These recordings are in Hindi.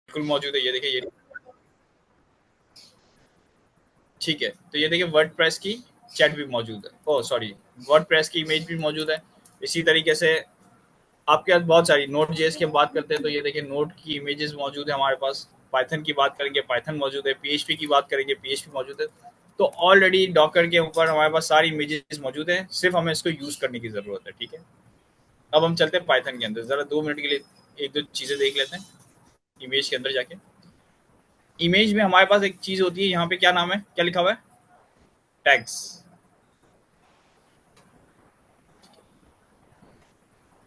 बिल्कुल मौजूद है, ये देखिए ये, ठीक है। तो ये देखिए वर्डप्रेस की चैट भी मौजूद है, ओह सॉरी, वर्डप्रेस की इमेज भी मौजूद है। इसी तरीके से आपके पास बहुत सारी नोट जेएस की हम बात करते हैं तो ये देखिए नोट की इमेजेस मौजूद है हमारे पास। पाइथन की बात करेंगे पाइथन मौजूद है, पीएचपी की बात करेंगे पीएचपी मौजूद है। तो ऑलरेडी डॉकर के ऊपर हमारे पास सारी इमेजेस मौजूद है, सिर्फ हमें इसको यूज करने की जरूरत है, ठीक है। अब हम चलते हैं पाइथन के अंदर, जरा 2 मिनट के लिए एक दो चीजें देख लेते हैं इमेज के अंदर जाके। इमेज में हमारे पास एक चीज होती है, यहाँ पे क्या नाम है, क्या लिखा हुआ है, टैग्स।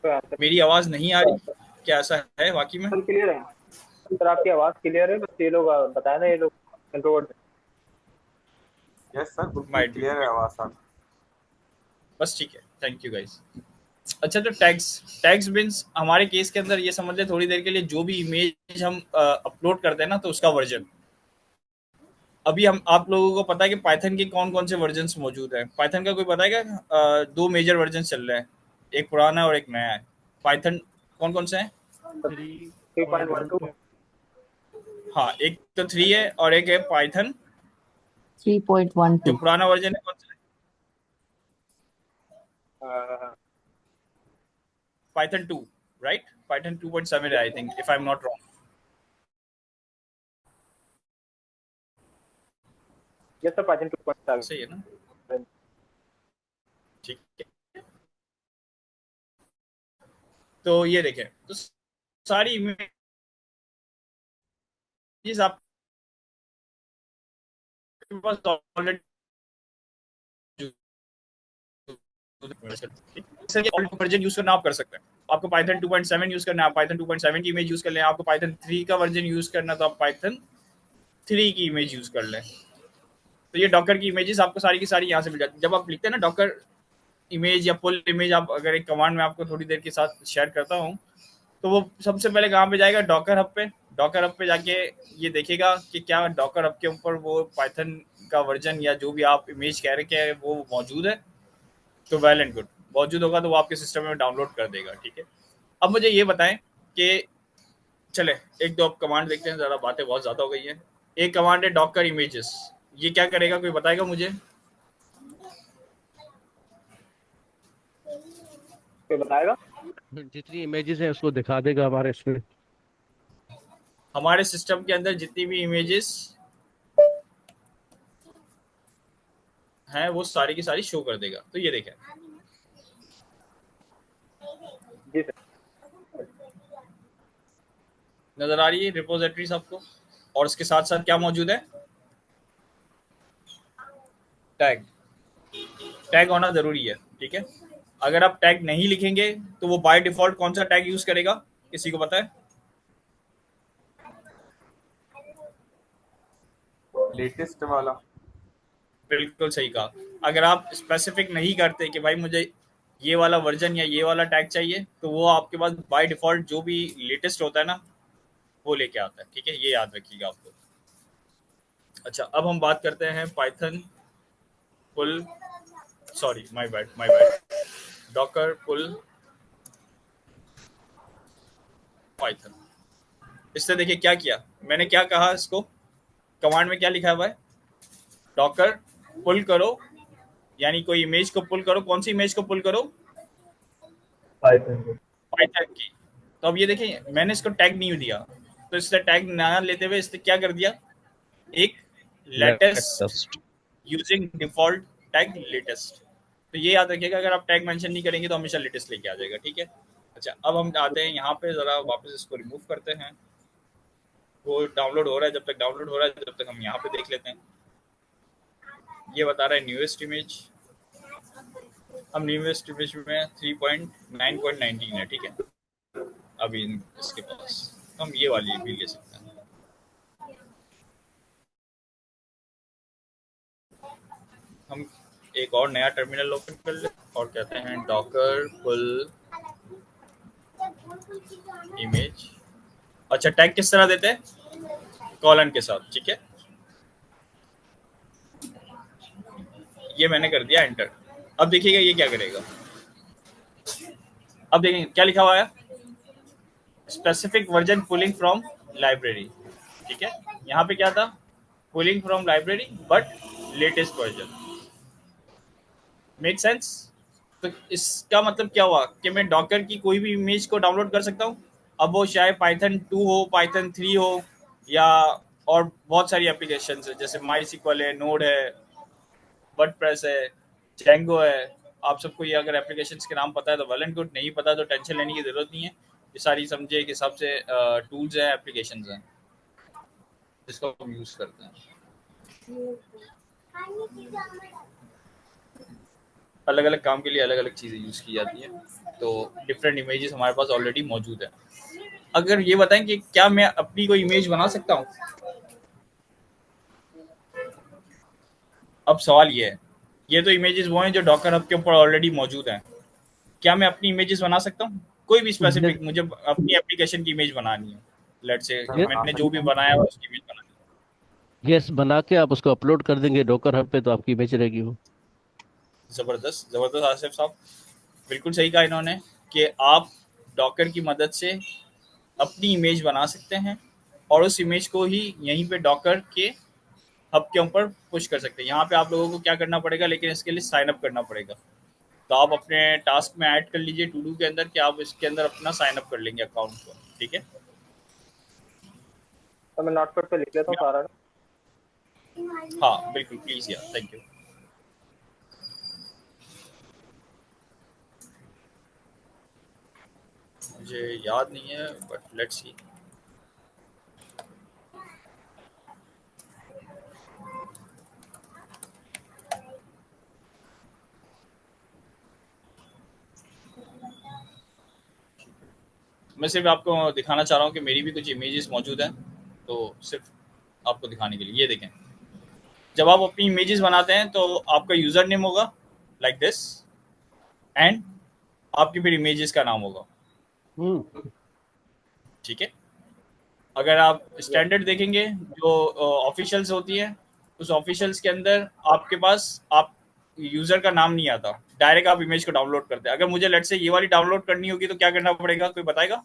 तो आंसर मेरी आवाज नहीं आ रही, क्या ऐसा है वाकई में? क्लियर है सर, आपकी आवाज क्लियर है, बस ये लोग बताए ना, ये लोग इंट्रोवर्ट। यस सर, बिल्कुल माइट बी, क्लियर है आवाज आप। बस ठीक है, थैंक यू गाइस। अच्छा, तो टैग्स, टैग्स मीन्स हमारे केस के अंदर ये समझ ले थोड़ी देर के लिए जो भी इमेज हम अपलोड करते हैं ना, तो उसका वर्जन। अभी हम आप लोगों को पता है कि पाइथन के कौन कौन से वर्जन्स मौजूद हैं? पाइथन का कोई पता है क्या? दो मेजर वर्जन चल रहे हैं, एक पुराना है और एक नया है। पाइथन कौन कौन से हैं? 3.12। हाँ, एक तो 3 है और एक है पाइथन, जो 3.12। पुराना वर्जन है कौन सा है? Python 2, right? पाइथन 2.7 है I think, if I am not wrong. Yes sir, Python 2.7। सही है ना? ठीक है। तो ये देखें, तो सारी इमेजेस आपके पास ऑलरेडी वर्जन यूज करना आप कर सकते हैं। आपको पाइथन 2.7 यूज करना है, आप पाइथन 2.7 की इमेज यूज कर लें। आपको पाइथन 3 का वर्जन यूज करना है, तो आप पाइथन 3 की इमेज यूज कर लें। तो ये डॉकर की इमेजेस आपको सारी की सारी यहाँ से मिल जाती है। जब आप लिखते हैं ना डॉकर इमेज या पुल इमेज, आप अगर एक कमांड में आपको थोड़ी देर के साथ शेयर करता हूँ, तो वो सबसे पहले कहाँ पे जाएगा, डॉकर हब पे। डॉकर हब पे जाके ये देखेगा कि क्या डॉकर हब के ऊपर वो पाइथन का वर्जन या जो भी आप इमेज कह रहे हैं वो मौजूद है। तो वेल एंड गुड, मौजूद होगा तो वो आपके सिस्टम में डाउनलोड कर देगा, ठीक है। अब मुझे ये बताएं कि चले एक दो अब कमांड देखते हैं, ज़्यादा बातें बहुत ज़्यादा हो गई हैं। एक कमांड है डॉकर इमेजेस, ये क्या करेगा, कोई बताएगा मुझे? कोई बताएगा? जितनी इमेजेस हैं उसको दिखा देगा हमारे इसमें। हमारे सिस्टम के अंदर जितनी भी इमेजेस हैं वो सारी की सारी शो कर देगा। तो ये देखें, जी सर। नजर आ रही है रिपोजिटरीज आपको? और उसके साथ साथ क्या मौजूद है, टैग। टैग होना जरूरी है, ठीक है। अगर आप टैग नहीं लिखेंगे तो वो बाय डिफॉल्ट कौन सा टैग यूज करेगा, किसी को पता है? लेटेस्ट वाला। बिल्कुल सही कहा। अगर आप स्पेसिफिक नहीं करते कि भाई मुझे ये वाला वर्जन या ये वाला टैग चाहिए, तो वो आपके पास बाय डिफॉल्ट जो भी लेटेस्ट होता है ना, वो लेके आता है, ठीक है। ये याद रखिएगा आपको। अच्छा, अब हम बात करते हैं Python pull, sorry my bad, Docker pull Python. इससे देखिए क्या किया मैंने, क्या कहा इसको, कमांड में क्या लिखा हुआ है, डॉकर पुल करो, यानी कोई इमेज को पुल करो। कौन सी इमेज को पुल करो, पाइथन पाइथन की। तो अब ये देखिए मैंने इसको टैग नहीं दिया, तो इससे टैग ना लेते हुए इसने क्या कर दिया, एक latest, latest. Using default tag latest. तो ये याद रखिएगा, अगर आप टैग मेंशन नहीं करेंगे तो हमेशा लेटेस्ट लेके आ जाएगा, ठीक है। अच्छा, अब हम आते हैं यहाँ पे, जरा वापस इसको रिमूव करते हैं। वो डाउनलोड हो रहा है, जब तक डाउनलोड हो रहा है जब तक हम यहाँ पे देख लेते हैं। ये बता रहा है न्यूएस्ट इमेज, हम न्यूएस्ट इमेज में 3.9.19 है, ठीक है। अभी इसके पास हम ये वाली भी ले सकते हैं। हम एक और नया टर्मिनल ओपन कर ले और कहते हैं डॉकर पुल इमेज। अच्छा, टैग किस तरह देते हैं, कॉलन के साथ, ठीक है। ये मैंने कर दिया एंटर। अब देखिएगा ये क्या करेगा, अब देखेंगे क्या लिखा हुआ है, specific version pulling from library, ठीक है। यहाँ पे क्या था, pulling from library but latest version, make sense. तो इसका मतलब क्या हुआ कि मैं डॉकर की कोई भी इमेज को डाउनलोड कर सकता हूँ, अब वो चाहे पाइथन 2 हो, पाइथन 3 हो, या और बहुत सारी एप्लीकेशन है जैसे माई सिक्वल है, नोड है, वर्डप्रेस है, जेंगो है। आप सबको ये अगर एप्लीकेशंस के नाम पता है तो वेल एंड गुड, नहीं पता तो टेंशन लेने की जरूरत नहीं है। ये सारी समझे एक हिसाब से टूल्स हैं, एप्लीकेशंस हैं जिसको हम यूज करते हैं। अलग अलग काम के लिए अलग अलग चीज़ें यूज की जाती हैं, तो डिफरेंट इमेजेस हमारे पास ऑलरेडी मौजूद है। अगर ये बताएं कि क्या मैं अपनी कोई इमेज बना सकता हूँ, अब सवाल ये है, ये तो इमेजेस वो हैं जो डॉकर हब के ऊपर ऑलरेडी मौजूद हैं, क्या मैं अपनी इमेजेस बना सकता हूँ, कोई भी यस, स्पेसिफिक, मुझे अपनी एप्लीकेशन की इमेज बनानी है, लेट्स से सर बना मैंने जो भी सकते हैं। बनाया है उसकी इमेज बनानी यस बना के आप उसको अपलोड कर देंगे डॉकर हब पे, तो आपकी इमेज रहेगी वो। है। जबरदस्त जबरदस्त आसिफ साहब, बिल्कुल सही कहा इन्होंने कि आप डॉकर की मदद से अपनी इमेज बना सकते हैं और उस इमेज को ही यहीं पे डॉकर के हब के ऊपर पुश कर सकते हैं। यहाँ पे आप लोगों को क्या करना पड़ेगा, लेकिन इसके लिए साइन अप करना पड़ेगा। तो आप अपने टास्क में ऐड कर लीजिए टू डू के अंदर कि आप इसके अंदर अपना साइन अप कर लेंगे अकाउंट को, ठीक है। तो मैं नोटपैड पे लिख लेता हूँ सारा ना। हाँ बिल्कुल, प्लीज यार, थैंक यू। मुझे याद नहीं है बट लेट्स सी। मैं सिर्फ आपको दिखाना चाह रहा हूँ कि मेरी भी कुछ इमेजेस मौजूद हैं, तो सिर्फ आपको दिखाने के लिए। ये देखें, जब आप अपनी इमेजेस बनाते हैं तो आपका यूजर नेम होगा लाइक दिस, एंड आपकी फिर इमेजेस का नाम होगा, हम्म। ठीक है। अगर आप स्टैंडर्ड देखेंगे जो ऑफिशियल्स होती है, उस ऑफिशियल्स के अंदर आपके पास आप यूजर का नाम नहीं आता, डायरेक्ट आप इमेज को डाउनलोड करते हैं। अगर मुझे लेट से ये वाली डाउनलोड करनी होगी तो क्या करना पड़ेगा, कोई बताएगा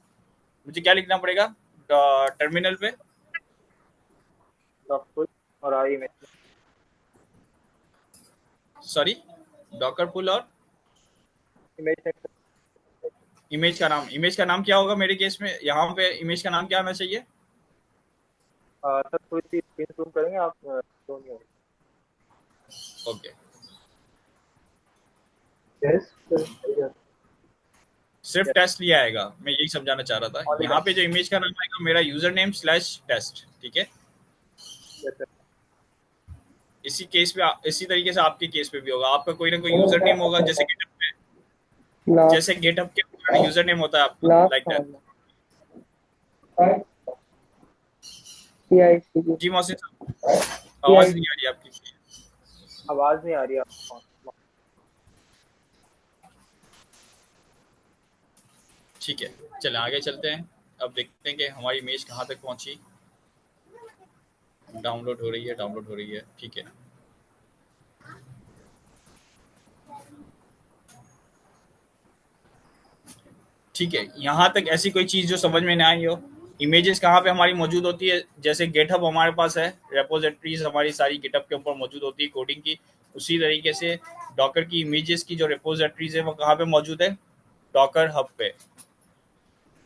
मुझे क्या लिखना पड़ेगा टर्मिनल पे? डॉक्टर और आई में सॉरी, डॉकर पुल और इमेज सेक्शन। इमेज का नाम क्या होगा मेरे केस में, यहाँ पे इमेज का नाम क्या आना चाहिए? सर थोड़ी सी स्क्रीन जूम करेंगे आप, तो नहीं होगा। ओके, यस सिर्फ टेस्ट लिया आएगा, मैं यही समझाना चाह रहा था। यहाँ पे जो इमेज का नाम आएगा मेरा यूजर नेम स्लैश टेस्ट, ठीक है। यस इसी केस पे इसी तरीके से आपके केस पे भी होगा, आपका कोई ना कोई यूजर नेम होगा, जैसे गेटअप पे, जैसे गेटअप के यूजर नेम होता है आपका लाइक दैट। जी मोहसिन साहब, आवाज नहीं आ रही आपकी। आवाज नहीं आ रही आपको। ठीक है, चलें आगे चलते हैं। अब देखते हैं कि हमारी इमेज कहाँ तक पहुंची। डाउनलोड हो रही है, डाउनलोड हो रही है, ठीक है। ठीक है, यहाँ तक ऐसी कोई चीज़ जो समझ में ना आई हो। इमेजेस कहाँ पे हमारी मौजूद होती है, जैसे गेटअप हमारे पास है, रेपोजिटरीज हमारी सारी गेटअप के ऊपर मौजूद होती है कोडिंग की, उसी तरीके से डॉकर की इमेजेस की जो रेपोजिटरीज है वो कहाँ पे मौजूद है, डॉकर हब पे,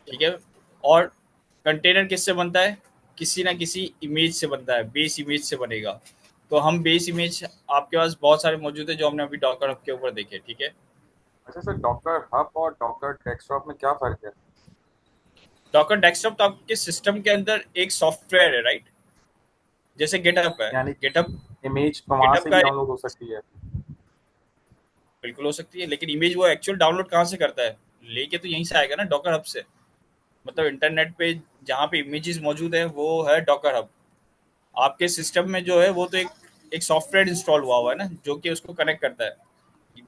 ठीक है। और कंटेनर किससे बनता है, किसी ना किसी इमेज से बनता है, बेस इमेज से बनेगा। तो हम बेस इमेज आपके पास बहुत सारे मौजूद है जो हमने अभी डॉकर हब के ऊपर देखे, ठीक है। अच्छा सर, डॉकर हब और डॉकर डेस्कटॉप में क्या फर्क है? डॉकर डेस्कटॉप तो आपके सिस्टम के अंदर एक सॉफ्टवेयर है, राइट, जैसे गेटअप है। यानी गेटअप इमेज वहां गेटअप से का भी एक, डाउनलोड हो सकती है? बिल्कुल हो सकती है, लेकिन इमेज वो एक्चुअल डाउनलोड कहाँ से करता है, लेके तो यहीं से आएगा ना, डॉकर हब से। मतलब इंटरनेट पे जहाँ पे इमेजेस मौजूद है वो है डॉकर हब। आपके सिस्टम में जो है वो तो एक सॉफ्टवेयर इंस्टॉल हुआ हुआ है ना जो कि उसको कनेक्ट करता है।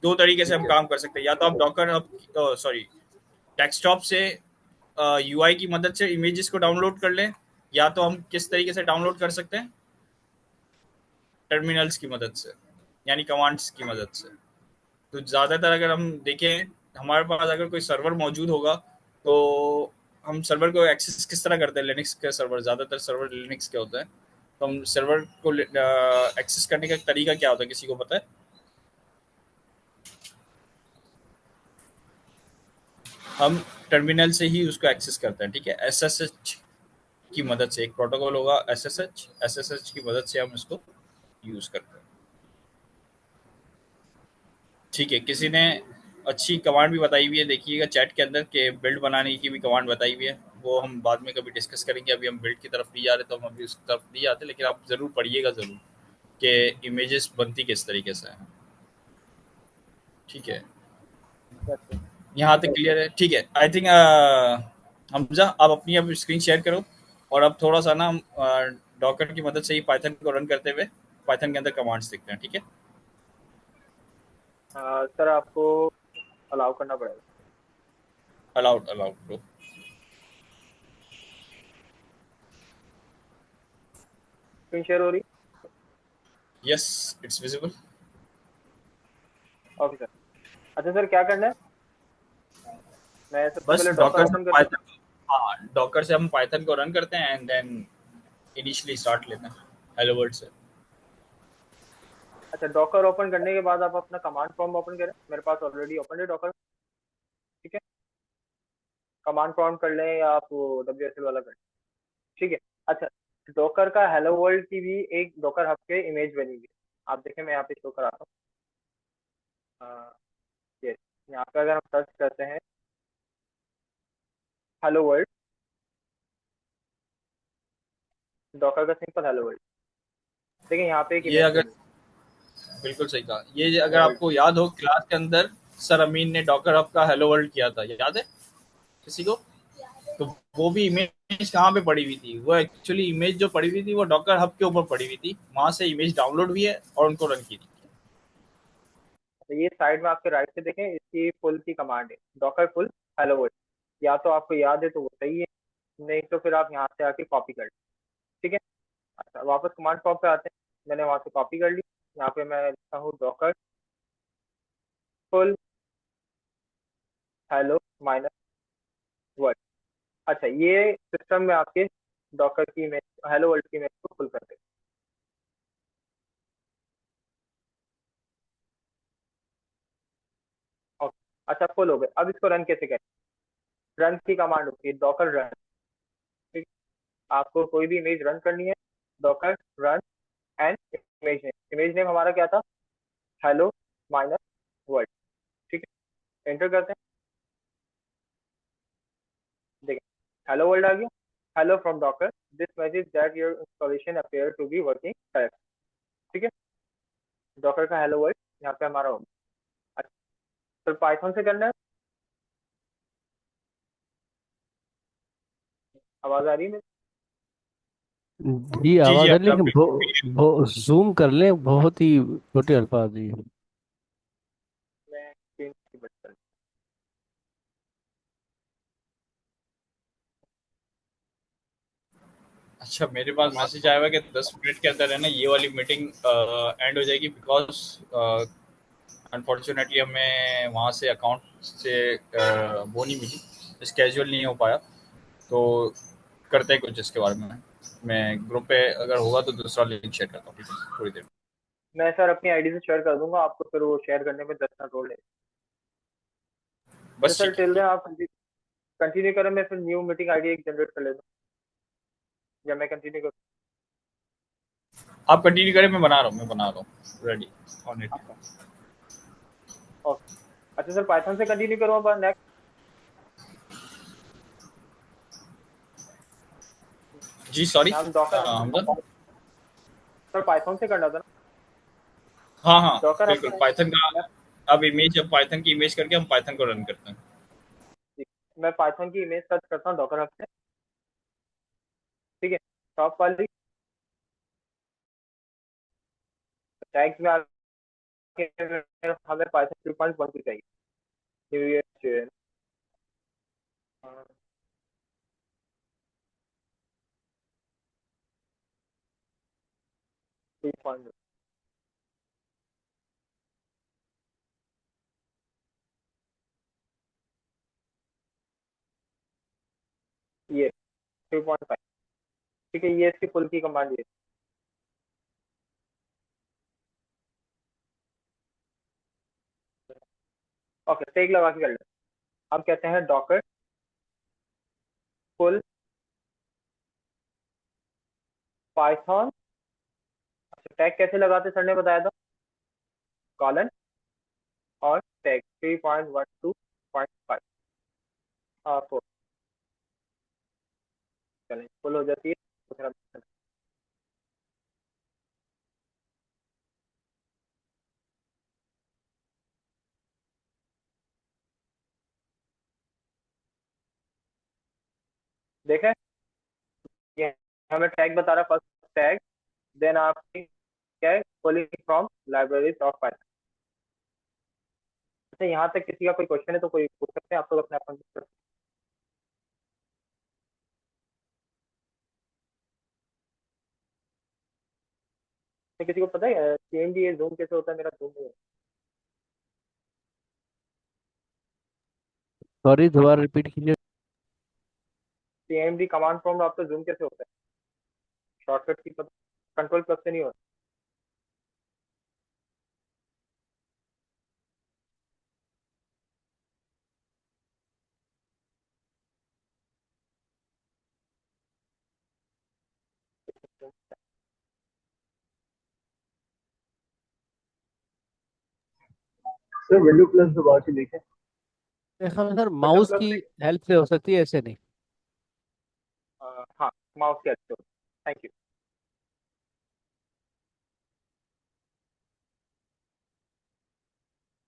दो तरीके से हम ठीक है। काम कर सकते हैं, या तो आप डॉकर हब, सॉरी, डेस्कटॉप से यूआई की मदद से इमेजेस को डाउनलोड कर लें, या तो हम किस तरीके से डाउनलोड कर सकते हैं, टर्मिनल्स की मदद से, यानी कमांड्स की मदद से। तो ज़्यादातर अगर हम देखें, हमारे पास अगर कोई सर्वर मौजूद होगा तो हम सर्वर को एक्सेस किस तरह करते हैं, लिनक्स के सर्वर, ज़्यादातर सर्वर लिनक्स के होते हैं, तो हम सर्वर को एक्सेस करने का तरीका क्या होता है, किसी को पता है? हम टर्मिनल से ही उसको एक्सेस करते हैं, ठीक है। एसएसएच की मदद से, एक प्रोटोकॉल होगा एसएसएच की मदद से हम इसको यूज़ करते हैं, ठीक है। किसी ने अच्छी कमांड भी बताई हुई है, देखिएगा चैट के अंदर, के बिल्ड बनाने की भी कमांड बताई हुई है, वो हम बाद में कभी डिस्कस करेंगे। अभी हम बिल्ड की तरफ नहीं जा रहे, तो हम अभी उस तरफ नहीं जाते, लेकिन आप ज़रूर पढ़िएगा ज़रूर कि इमेजेस बनती किस तरीके से है, ठीक है। अच्छा। यहाँ तक क्लियर है, ठीक है। आई थिंक हमजा, आप अपनी अब स्क्रीन शेयर करो, और अब थोड़ा सा ना डॉकर की मदद से ही पाइथन को रन करते हुए पाइथन के अंदर कमांड्स देखते हैं, ठीक है। सर आपको अलाउ करना पड़ेगा। Allowed allowed bro. Screen share हो रही? Yes, it's visible. Okay sir. अच्छा सर, क्या करना है? मैं सबसे बस पहले डॉकर डॉकर से ओपन कर लूँ? पाइथन, हाँ डॉकर से हम पाइथन को रन करते हैं, एंड देन इनिशियली स्टार्ट लेते हैं हेलो वर्ल्ड से। अच्छा, डॉकर ओपन करने के बाद आप अपना कमांड प्रॉम्प्ट ओपन करें। मेरे पास ऑलरेडी ओपन है डॉकर, ठीक है। कमांड प्रॉम्प्ट कर लें या आप WSL वाला कर लें, ठीक है। अच्छा, डॉकर का हेलो वर्ल्ड की भी एक डॉकर हब के इमेज बनी हुई है। आप देखें, मैं यहाँ पे शो कराता हूँ। ये यहाँ पे अगर हम सर्च करते हैं हेलो वर्ल्ड, डॉकर का सिंपल हेलो वर्ल्ड, देखिए यहाँ पे एक ये इमेज अगर, बनी बिल्कुल सही कहा, ये अगर हेलो वर्ल्ड। आपको याद हो, क्लास के अंदर सर अमीन ने डॉकर हब का हेलो वर्ल्ड किया था, याद है किसी को? तो वो भी इमेज कहाँ पे पड़ी हुई थी, वो एक्चुअली इमेज जो पड़ी हुई थी वो डॉकर हब के ऊपर पड़ी हुई थी, वहां से इमेज डाउनलोड हुई है और उनको रन की थी। तो ये साइड में आपके राइट से देखें, इसकी फुल की कमांड है डॉकर फुल हेलो वर्ल्ड। या तो आपको याद है तो वो सही है, नहीं तो फिर आप यहाँ से आके कॉपी कर लें, ठीक है। अच्छा, वापस कमांड प्रॉम्प्ट पे आते हैं। मैंने वहाँ से कॉपी कर ली। यहाँ पे मैं लिखता हूँ Docker full hello minus world. अच्छा, ये सिस्टम में आपके डॉकर की इमेज, हेलो वर्ल्ड की इमेज को फुल कर दे। ओके, अच्छा फुल हो गए। अब इसको रन कैसे करें? रन की कमांड होती है डॉकर रन, ठीक है। आपको कोई भी इमेज रन करनी है, Docker run and image name. Image name हमारा क्या था? हेलो माइनस वर्ल्ड, ठीक है। एंटर करते हैं, देखिए हेलो वर्ल्ड आ गया। Hello from Docker, this message that your installation appear to be working correct, ठीक है। डॉकर का हेलो वर्ल्ड यहाँ पे हमारा होगा। अच्छा, तो पाइथन से करना है। आवाज आ रही है? जी जी जी, आवाज है, अब लेकिन वो जूम कर लें, बहुत ही छोटे अल्फाज जी। मैं स्क्रीन की बट कर, अच्छा, मेरे पास कमांड मैसेज आया प्रॉम्प्ट। हुआ है कि 10 मिनट के अंदर है ना ये वाली मीटिंग एंड हो जाएगी, बिकॉज अनफॉर्चुनेटली हमें वहाँ से अकाउंट से वो नहीं मिली, स्केजुअल नहीं हो पाया। तो करते हैं कुछ इसके बारे में, मैं ग्रुप पे अगर होगा तो दूसरा लिंक शेयर करता हूँ, ठीक है, थोड़ी देर में। मैं सर अपनी आईडी से शेयर कर दूंगा आपको, फिर वो शेयर करने में 10 मिनट रोल है। अच्छा बस सर, ठीक है, टिल दें आप कंटिन्यू करें, मैं फिर न्यू मीटिंग आईडी एक जनरेट कर लेता हूँ, या मैं कंटिन्यू करूँ? आप कंटिन्यू करें, मैं बना रहा हूँ रेडी ऑन इट। आपका ओके। अच्छा सर, पाइथन से कंटिन्यू करूँ अब नेक्स्ट? जी सॉरी, हम डॉकर, हमजा। सर पाइथन से करना था ना? हाँ हाँ, डॉकर बिल्कुल आपका पाइथन का। मैं, अब पाइथन की इमेज करके हम पाइथन को रन करते हैं। मैं पाइथन की इमेज सर्च करता हूँ डॉकर हब से, ठीक है। टॉप वाली टैग्स में आके हमें पाइथन 3.1 की चाहिए। New year 3.0। 3.5। ठीक है, ये इसकी फुल की कमांड ये। ओके, टेक लगा के कर ले। हम कहते हैं डॉकर फुल पाइथन। अच्छा, टैग कैसे लगाते सर ने बताया था, कॉलन और टैग 3.12.5। हाँ, फोर। चलें, फुल हो जाती है तो फिर हम देखें, ये हमें टैग बता रहा है, फर्स्ट टैग, देन आपकी क्या है, pulling from libraries of Python. अच्छा, यहाँ तक किसी का कोई क्वेश्चन है तो कोई पूछ सकते हैं, आप लोग अपने आप। किसी को पता है CMD जूम कैसे होता है, मेरा जूम नहीं है। सॉरी, दोबारा रिपीट कीजिए। CMD कमांड प्रॉम्प्ट आपका जूम कैसे होता है, शॉर्टकट की पता, कंट्रोल प्लस से नहीं होता। सर विंडो प्लस दबा के देखें। मेरे ख्याल में सर विंडो माउस प्लस की से हेल्प से हो सकती है, ऐसे नहीं। हाँ, माउस के अच्छे होते। Thank you.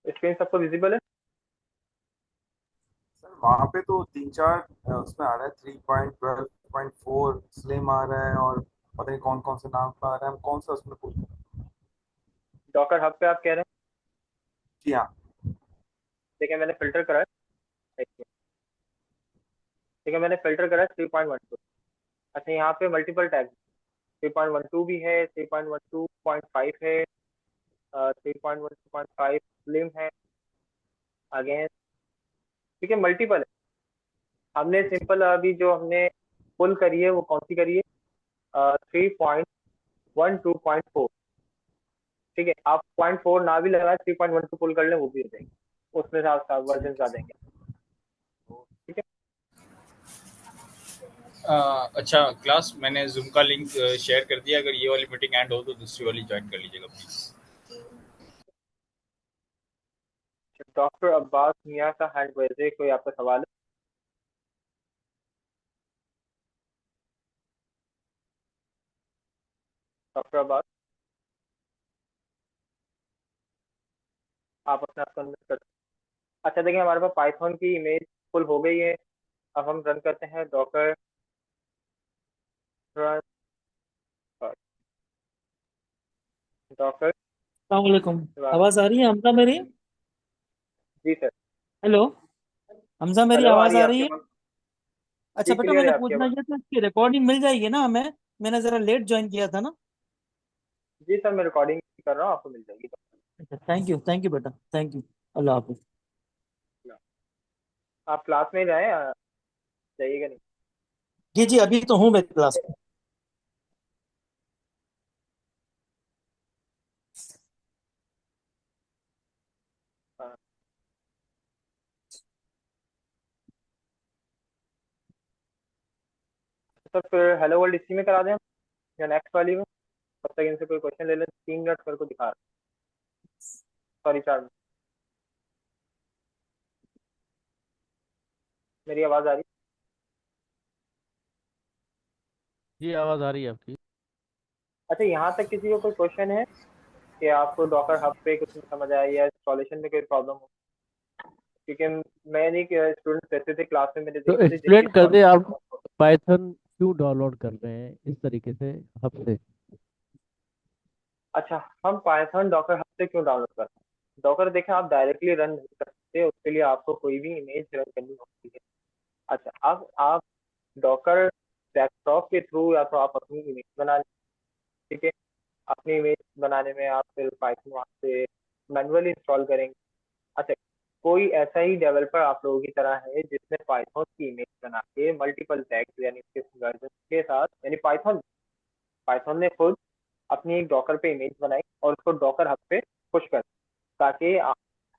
स्क्रीन सबको विजिबल है। सर वहाँ पे तो तीन चार उसमें आ रहा है 3.12.4 स्लिम आ रहा है और पता नहीं कौन कौन से नाम का आ रहा है, हम कौन सा उसमें पूछ। डॉकर हब पे आप कह रहे हैं, जी हाँ। देखिए मैंने फिल्टर करा है। देखिए देखिए, मैंने फिल्टर करा है 3.12। अच्छा, यहाँ पे मल्टीपल टैग 3.12 भी है, 3.12.5 है, 3.12.5 स्लिम है, अगेन। ठीक है, मल्टीपल है। हमने सिंपल अभी जो हमने पुल करी है वो कौन सी करी है, 3.12.4। ठीक है, आप 0.4 ना भी लगाए, 3.12 पुल कर लें वो भी हो जाएंगे, उसमें से आप वर्जन आ जाएंगे। ठीक है। अच्छा क्लास, मैंने जूम का लिंक शेयर कर दिया, अगर ये वाली मीटिंग एंड हो तो दूसरी वाली ज्वाइन कर लीजिएगा प्लीज। डॉक्टर अब्बास मियाँ का हैंड वैसे कोई आपका सवाल है। डॉक्टर अब्बास, आप अपना सबमिट कर। अच्छा, देखिए हमारे पास पाइथन की इमेज फुल हो गई है। अब हम रन करते हैं डॉकर रन, डॉकर। अस्सलामुअलैकुम। आवाज आ रही है हमजा मेरी? जी सर। हेलो, हमजा मेरी हेलो, आ आवाज रही आ है रही आपकी है? आवाज। अच्छा जी, बेटा, क्लियर है मैंने आपकी पूछना आवाज। ये था, इसकी रिकॉर्डिंग मिल जाएगी ना हमें? मैंने जरा लेट ज्वाइन किया था ना। जी सर, मैं रिकॉर्डिंग कर रहा हूँ, आपको मिल जाएगी। अच्छा, थैंक यू बेटा, थैंक यू। अल्लाह हाफिज। आप क्लास में जाए, जाइएगा नहीं। जी जी, अभी तो हूँ मैं क्लास में। हाँ, तो सर फिर हेलो वर्ल्ड इसी में करा दें हम, या नेक्स्ट वाली में? तब तक इनसे कोई क्वेश्चन ले लें, 3 मिनट सर को दिखा रहा, सॉरी 4 मिनट। मेरी आवाज आ रही? जी, आवाज़ आ रही है आपकी। अच्छा, यहाँ तक किसी को कोई क्वेश्चन है कि आपको डॉकर हब पे कुछ नहीं समझ आया या इंस्टॉलेशन में कोई प्रॉब्लम हो? क्योंकि मैं नहीं, स्टूडेंट्स रहते थे क्लास में, मैंने तो देखे थे जिनकी एक्सप्लेन कर दे आप, इंस्टॉलेशन। पाइथन क्यों डाउनलोड कर रहे हैं इस तरीके से हब से? अच्छा, हम पाइथन डॉकर हब से क्यों डाउनलोड करते हैं? डॉकर देखें, आप डायरेक्टली रन नहीं कर सकते, उसके लिए आपको कोई भी इमेज रन करनी होती है। अच्छा, अब आप डॉकर डेस्कटॉप के थ्रू या तो आप अपनी इमेज बना लें। ठीक है, अपनी इमेज बनाने में आप फिर पाइथन वहाँ से मैनुअली इंस्टॉल करेंगे। अच्छा, कोई ऐसा ही डेवलपर आप लोगों की तरह है जिसने पाइथन की इमेज बना के मल्टीपल टैग्स यानी इसके वर्जन के साथ, यानी पाइथन पाइथन ने खुद अपनी एक डॉकर पे इमेज बनाई और उसको डॉकर हब पे पुश कर, ताकि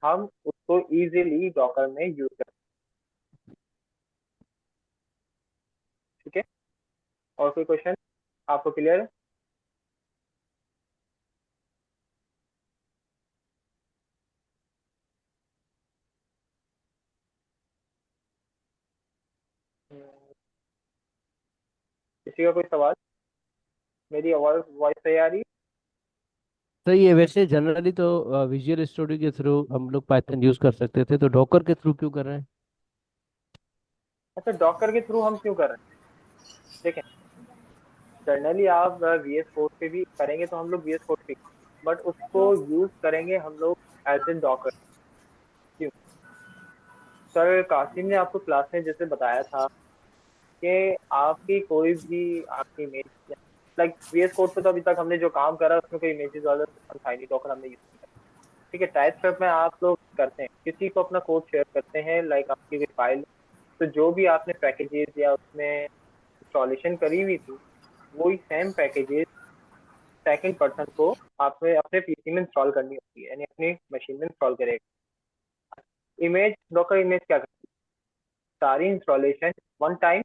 हम उसको इजीली डॉकर में यूज कर। ठीक है, और कोई क्वेश्चन आपको क्लियर है? किसी का कोई सवाल? मेरी आवाज वॉइस सही आ रही है? सही है। वैसे जनरली तो विजुअल स्टूडियो के थ्रू हम लोग पाइथन यूज कर सकते थे, तो डॉकर के थ्रू क्यों कर रहे हैं? अच्छा, डॉकर के थ्रू हम क्यों कर रहे हैं? देखें, जनरली आप VS कोड पे भी करेंगे तो हम लोग VS कोड पे, बट उसको यूज करेंगे हम लोग एज एन डॉकर। क्यों? सर कासिम ने आपको क्लास में जैसे बताया था कि आपकी कोई भी आपकी इमेज, लाइक VS कोड पे तो अभी तक हमने जो काम करा उसमें कोई इमेजेस वाला सिस्टम था ही नहीं, डॉकर हमने यूज किया। ठीक है, टाइपस्क्रिप्ट में आप लोग करते हैं, किसी को अपना कोड शेयर करते हैं, लाइक आपकी फाइल, तो जो भी आपने पैकेजेस या उसमें इंस्टॉलेशन करी हुई थी, वही सेम पैकेजेस सेकंड पर्सन को आपने अपने पीसी में इंस्टॉल करनी होती है, यानी अपनी मशीन में इंस्टॉल करेगा। इमेज, डॉकर इमेज क्या करती है? सारी इंस्टॉलेशन वन टाइम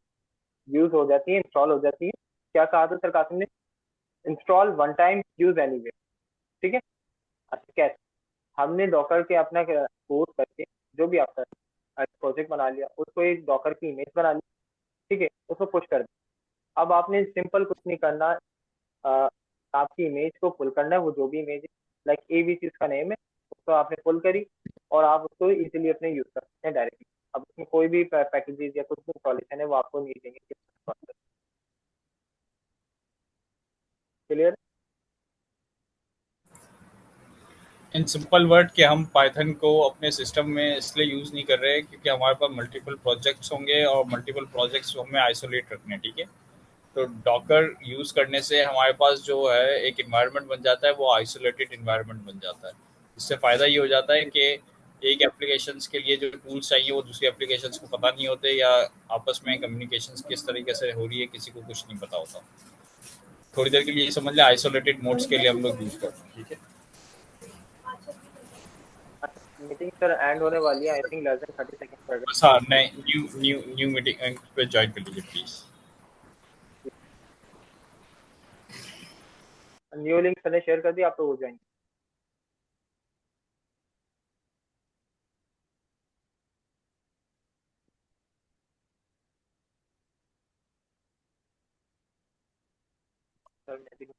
यूज हो जाती है, इंस्टॉल हो जाती है। क्या कहा था सर कासिम ने? Install one time, use anyway. ठीक है। अच्छा, कैसे? हमने डॉकर के अपना कोड करके जो भी आपका प्रोजेक्ट बना लिया, उसको एक डॉकर की इमेज बना ली। ठीक है, उसको पुश कर दिया। अब आपने सिंपल कुछ नहीं करना, अ, आपकी इमेज को पुल करना है, वो जो भी इमेज है, लाइक ABC उसका नेम है, उसको आपने पुल करी और आप उसको इजीली अपने यूज कर सकते हैं डायरेक्टली। अब उसमें कोई भी पैकेजेस या कुछ भी इंस्टॉलेशन है वो आपको नहीं देंगे। क्लियर? इन सिंपल वर्ड कि हम पाइथन को अपने सिस्टम में इसलिए यूज़ नहीं कर रहे हैं क्योंकि हमारे पास मल्टीपल प्रोजेक्ट्स होंगे और मल्टीपल प्रोजेक्ट्स हमें आइसोलेट रखने हैं, ठीक है। तो डॉकर यूज़ करने से हमारे पास जो है एक इन्वायरमेंट बन जाता है, वो आइसोलेटेड इन्वायरमेंट बन जाता है। इससे फ़ायदा ये हो जाता है कि एक एप्लीकेशंस के लिए जो टूल्स चाहिए वो दूसरी एप्लीकेशंस को पता नहीं होते, या आपस में कम्युनिकेशंस किस तरीके से हो रही है किसी को कुछ नहीं पता होता। थोड़ी देर के लिए समझ लें आइसोलेटेड मोड्स के लिए हम लोग यूज़ करते हैं, ठीक है। मीटिंग सर एंड होने वाली है, I think less than 30 second पड़ बस हाँ, रहे नए न्यू न्यू न्यू मीटिंग पे ज्वाइन कर लीजिए प्लीज़। हैं। न्यू लिंक सर ने शेयर कर दिया, आप तो हो जाएंगे। Sir meeting